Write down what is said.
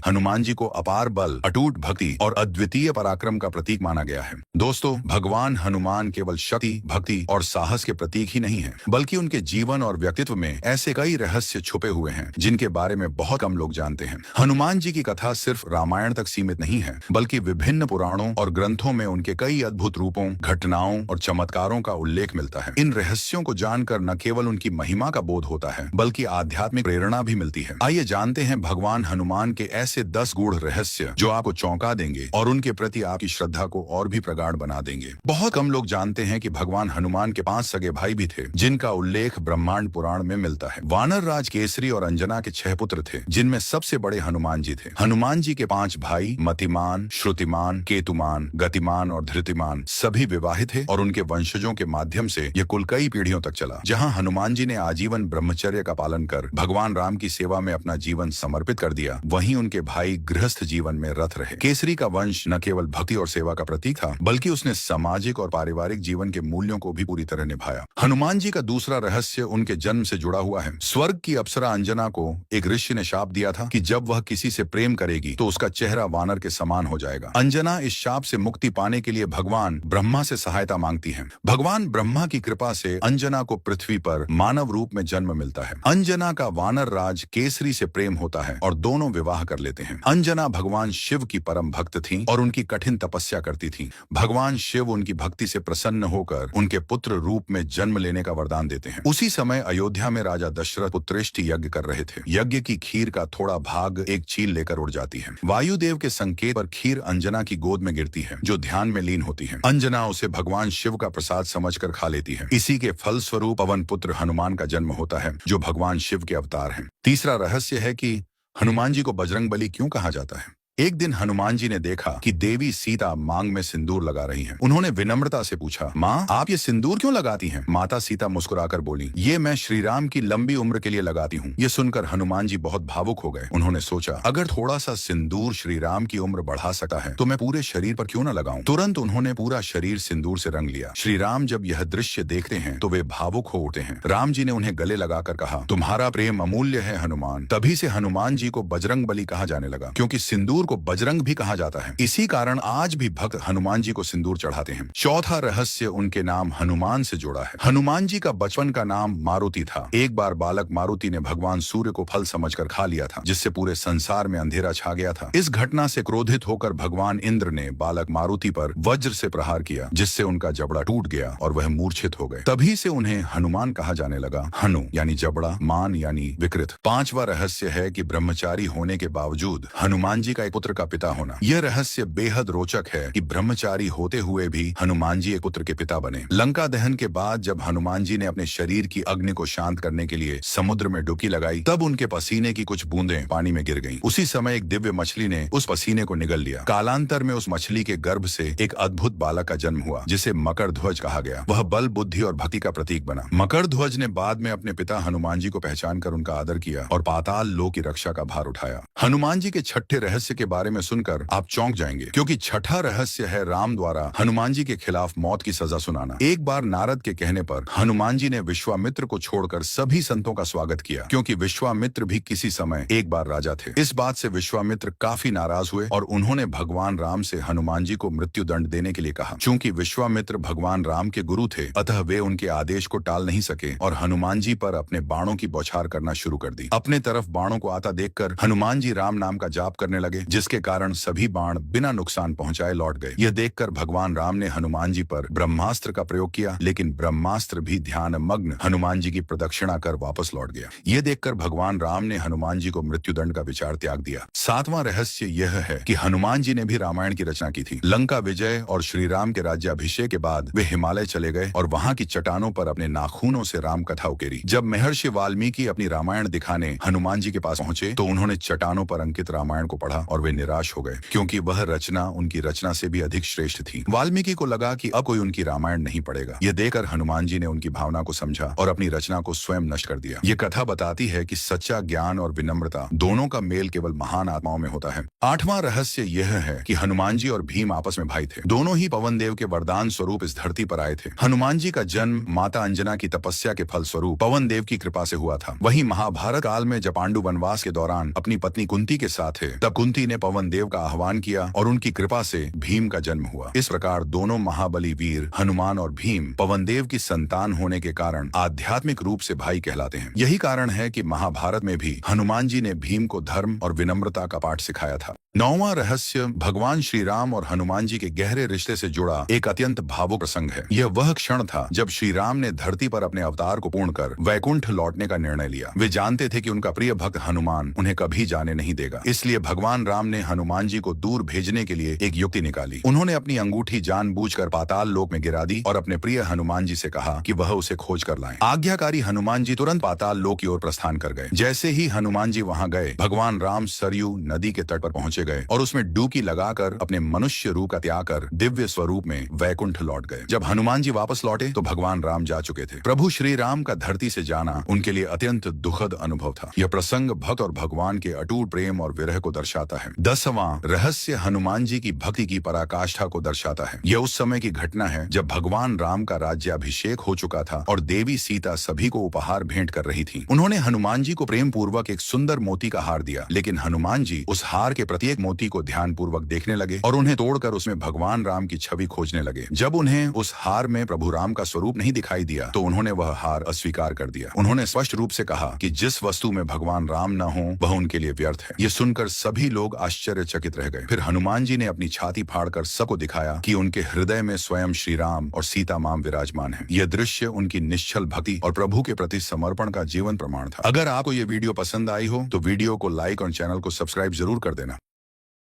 हनुमान जी को अपार बल, अटूट भक्ति और अद्वितीय पराक्रम का प्रतीक माना गया है। दोस्तों, भगवान हनुमान केवल शक्ति, भक्ति और साहस के प्रतीक ही नहीं है, बल्कि उनके जीवन और व्यक्तित्व में ऐसे कई रहस्य छुपे हुए हैं जिनके बारे में बहुत कम लोग जानते हैं। हनुमान जी की कथा सिर्फ रामायण तक सीमित नहीं है, बल्कि विभिन्न पुराणों और ग्रंथों में उनके कई अद्भुत रूपों, घटनाओं और चमत्कारों का उल्लेख मिलता है। इन रहस्यों को जानकर न केवल उनकी महिमा का बोध होता है, बल्कि आध्यात्मिक प्रेरणा भी मिलती है। आइए जानते हैं भगवान हनुमान के ऐसे 10 गूढ़ रहस्य जो आपको चौंका देंगे और उनके प्रति आपकी श्रद्धा को और भी प्रगाढ़ बना देंगे। बहुत कम लोग जानते हैं कि भगवान हनुमान के 5 सगे भाई भी थे, जिनका उल्लेख ब्रह्मांड पुराण में मिलता है। वानर राज केसरी और अंजना के 6 पुत्र थे, जिनमें सबसे बड़े हनुमान जी थे। हनुमान जी के 5 भाई मतिमान, श्रुतिमान, केतुमान, गतिमान और धृतिमान सभी विवाहित थे और उनके वंशजों के माध्यम से यह कुल कई पीढ़ियों तक चला। जहाँ हनुमान जी ने आजीवन ब्रह्मचर्य का पालन कर भगवान राम की सेवा में अपना जीवन समर्पित कर दिया, वहीं उनके भाई गृहस्थ जीवन में रत रहे। केसरी का वंश न केवल भक्ति और सेवा का प्रतीक था, बल्कि उसने सामाजिक और पारिवारिक जीवन के मूल्यों को भी पूरी तरह निभाया। हनुमान जी का दूसरा रहस्य उनके जन्म से जुड़ा हुआ है। स्वर्ग की अप्सरा अंजना को एक ऋषि ने शाप दिया था कि जब वह किसी से प्रेम करेगी तो उसका चेहरा वानर के समान हो जाएगा। अंजना इस शाप से मुक्ति पाने के लिए भगवान ब्रह्मा से सहायता मांगती है। भगवान ब्रह्मा की कृपा से अंजना को पृथ्वी पर मानव रूप में जन्म मिलता है। अंजना का वानर राज केसरी से प्रेम होता है और दोनों विवाह कर लेते हैं। अंजना भगवान शिव की परम भक्त थी और उनकी कठिन तपस्या करती थी। भगवान शिव उनकी भक्ति से प्रसन्न होकर उनके पुत्र रूप में जन्म लेने का वरदान देते हैं। उसी समय अयोध्या में राजा दशरथ पुत्रेष्टि यज्ञ कर रहे थे। यज्ञ की खीर का थोड़ा भाग एक चील लेकर उड़ जाती है। वायुदेव के संकेत पर खीर अंजना की गोद में गिरती है, जो ध्यान में लीन होती है। अंजना उसे भगवान शिव का प्रसाद समझकर खा लेती है। इसी के फलस्वरूप पवन पुत्र हनुमान का जन्म होता है, जो भगवान शिव के अवतार हैं। तीसरा रहस्य है कि हनुमान जी को बजरंगबली क्यों कहा जाता है। एक दिन हनुमान जी ने देखा कि देवी सीता मांग में सिंदूर लगा रही हैं। उन्होंने विनम्रता से पूछा, माँ आप ये सिंदूर क्यों लगाती हैं? माता सीता मुस्कुराकर बोली, ये मैं श्री राम की लंबी उम्र के लिए लगाती हूँ। ये सुनकर हनुमान जी बहुत भावुक हो गए। उन्होंने सोचा, अगर थोड़ा सा सिंदूर श्री राम की उम्र बढ़ा सकता है तो मैं पूरे शरीर पर क्यों न लगाऊं। तुरंत उन्होंने पूरा शरीर सिंदूर से रंग लिया। श्री राम जब यह दृश्य देखते हैं तो वे भावुक हो उठते हैं। राम जी ने उन्हें गले लगाकर कहा, तुम्हारा प्रेम अमूल्य है हनुमान। तभी से हनुमान जी को बजरंगबली कहा जाने लगा, क्योंकि सिंदूर को बजरंग भी कहा जाता है। इसी कारण आज भी भक्त हनुमान जी को सिंदूर चढ़ाते हैं। चौथा रहस्य उनके नाम हनुमान से जुड़ा है। हनुमान जी का बचपन का नाम मारुति था। एक बार बालक मारुति ने भगवान सूर्य को फल समझकर खा लिया था, जिससे पूरे संसार में अंधेरा छा गया था। इस घटना से क्रोधित होकर भगवान इंद्र ने बालक मारुति पर वज्र से प्रहार किया, जिससे उनका जबड़ा टूट गया और वह मूर्छित हो गए। तभी से उन्हें हनुमान कहा जाने लगा। हनु यानी जबड़ा, मान यानी विकृत। पांचवा रहस्य है कि ब्रह्मचारी होने के बावजूद हनुमान जी का एक पुत्र का पिता होना। यह रहस्य बेहद रोचक है कि ब्रह्मचारी होते हुए भी हनुमान जी एक पुत्र के पिता बने। लंका दहन के बाद जब हनुमान जी ने अपने शरीर की अग्नि को शांत करने के लिए समुद्र में डुबकी लगाई, तब उनके पसीने की कुछ बूंदें पानी में गिर गईं। उसी समय एक दिव्य मछली ने उस पसीने को निगल लिया। कालांतर में उस मछली के गर्भ से एक अद्भुत बालक का जन्म हुआ, जिसे मकर ध्वज कहा गया। वह बल, बुद्धि और भक्ति का प्रतीक बना। मकर ध्वज ने बाद में अपने पिता हनुमान जी को पहचान कर उनका आदर किया और पाताल लोक की रक्षा का भार उठाया। हनुमान जी के छठे रहस्य के बारे में सुनकर आप चौंक जाएंगे, क्योंकि छठा रहस्य है राम द्वारा हनुमान जी के खिलाफ मौत की सजा सुनाना। एक बार नारद के कहने पर हनुमान जी ने विश्वामित्र को छोड़कर सभी संतों का स्वागत किया, क्योंकि विश्वामित्र भी किसी समय एक बार राजा थे। इस बात से विश्वामित्र काफी नाराज हुए और उन्होंने भगवान राम से हनुमान जी को मृत्यु दंड देने के लिए कहा। चूंकि विश्वामित्र भगवान राम के गुरु थे, अतः वे उनके आदेश को टाल नहीं सके और हनुमान जी पर अपने बाणों की बौछार करना शुरू कर दी। अपने तरफ बाणों को आता देखकर हनुमान जी राम नाम का जाप करने लगे, जिसके कारण सभी बाण बिना नुकसान पहुंचाए लौट गए। यह देखकर भगवान राम ने हनुमान जी पर ब्रह्मास्त्र का प्रयोग किया, लेकिन ब्रह्मास्त्र भी ध्यान मग्न हनुमान जी की प्रदक्षिणा कर वापस लौट गया। यह देखकर भगवान राम ने हनुमान जी को मृत्युदंड का विचार त्याग दिया। सातवां रहस्य यह है कि हनुमान जी ने भी रामायण की रचना की थी। लंका विजय और श्री राम के राज्याभिषेक के बाद वे हिमालय चले गए और वहां की चट्टानों पर अपने नाखूनों से राम कथा उकेरी। जब महर्षि वाल्मीकि अपनी रामायण दिखाने हनुमान जी के पास पहुंचे तो उन्होंने चट्टानों पर अंकित रामायण को पढ़ा और वे निराश हो गए, क्योंकि वह रचना उनकी रचना से भी अधिक श्रेष्ठ थी। वाल्मीकि को लगा कि अब कोई उनकी रामायण नहीं पढ़ेगा। यह देखकर हनुमान जी ने उनकी भावना को समझा और अपनी रचना को स्वयं नष्ट कर दिया। ये कथा बताती है कि सच्चा ज्ञान और विनम्रता दोनों का मेल केवल महान आत्माओं में होता है। आठवां रहस्य यह है कि हनुमान जी और भीम आपस में भाई थे। दोनों ही पवन देव के वरदान स्वरूप इस धरती पर आए थे। हनुमान जी का जन्म माता अंजना की तपस्या के फल स्वरूप पवन देव की कृपा से हुआ था। वहीं महाभारत काल में जब पांडु वनवास के दौरान अपनी पत्नी कुंती के साथ थे, तब कुंती ने पवन देव का आह्वान किया और उनकी कृपा से भीम का जन्म हुआ। इस प्रकार दोनों महाबली वीर हनुमान और भीम पवन देव की संतान होने के कारण आध्यात्मिक रूप से भाई कहलाते हैं। यही कारण है कि महाभारत में भी हनुमान जी ने भीम को धर्म और विनम्रता का पाठ सिखाया था। नौवां रहस्य भगवान श्री राम और हनुमान जी के गहरे रिश्ते से जुड़ा एक अत्यंत भावुक प्रसंग है। यह वह क्षण था जब श्री राम ने धरती पर अपने अवतार को पूर्ण कर वैकुंठ लौटने का निर्णय लिया। वे जानते थे कि उनका प्रिय भक्त हनुमान उन्हें कभी जाने नहीं देगा। इसलिए भगवान राम ने हनुमान जी को दूर भेजने के लिए एक युक्ति निकाली। उन्होंने अपनी अंगूठी जानबूझकर पाताल लोक में गिरा दी और अपने प्रिय हनुमान जी से कहा कि वह उसे खोज कर लाएं। आज्ञाकारी हनुमान जी तुरंत पाताल लोक की ओर प्रस्थान कर गए। जैसे ही हनुमान जी वहां गए, भगवान राम सरयू नदी के तट पर पहुंचे गए और उसमें डुबकी लगाकर अपने मनुष्य रूप का त्याग कर दिव्य स्वरूप में वैकुंठ लौट गए। जब हनुमान जी वापस लौटे तो भगवान राम जा चुके थे। प्रभु श्री राम का धरती से जाना उनके लिए अत्यंत दुखद अनुभव था। यह प्रसंग भक्त और भगवान के अटूट प्रेम और विरह को दर्शाता है। 10वां रहस्य हनुमान जी की भक्ति की पराकाष्ठा को दर्शाता है। यह उस समय की घटना है जब भगवान राम का राज्याभिषेक हो चुका था और देवी सीता सभी को उपहार भेंट कर रही थी। उन्होंने हनुमान जी को प्रेम पूर्वक एक सुंदर मोती का हार दिया, लेकिन हनुमान जी उस हार के प्रत्येक मोती को ध्यान पूर्वक देखने लगे और उन्हें तोड़कर उसमें भगवान राम की छवि खोजने लगे। जब उन्हें उस हार में प्रभु राम का स्वरूप नहीं दिखाई दिया तो उन्होंने वह हार अस्वीकार कर दिया। उन्होंने स्पष्ट रूप से कहा कि जिस वस्तु में भगवान राम न हो वह उनके लिए व्यर्थ है। यह सुनकर सभी लोग आश्चर्यचकित रह गए। फिर हनुमान जी ने अपनी छाती फाड़कर सबको दिखाया कि उनके हृदय में स्वयं श्री राम और सीता मां विराजमान है। यह दृश्य उनकी निश्चल भक्ति और प्रभु के प्रति समर्पण का जीवन प्रमाण था। अगर आपको यह वीडियो पसंद आई हो तो वीडियो को लाइक और चैनल को सब्सक्राइब जरूर कर देना।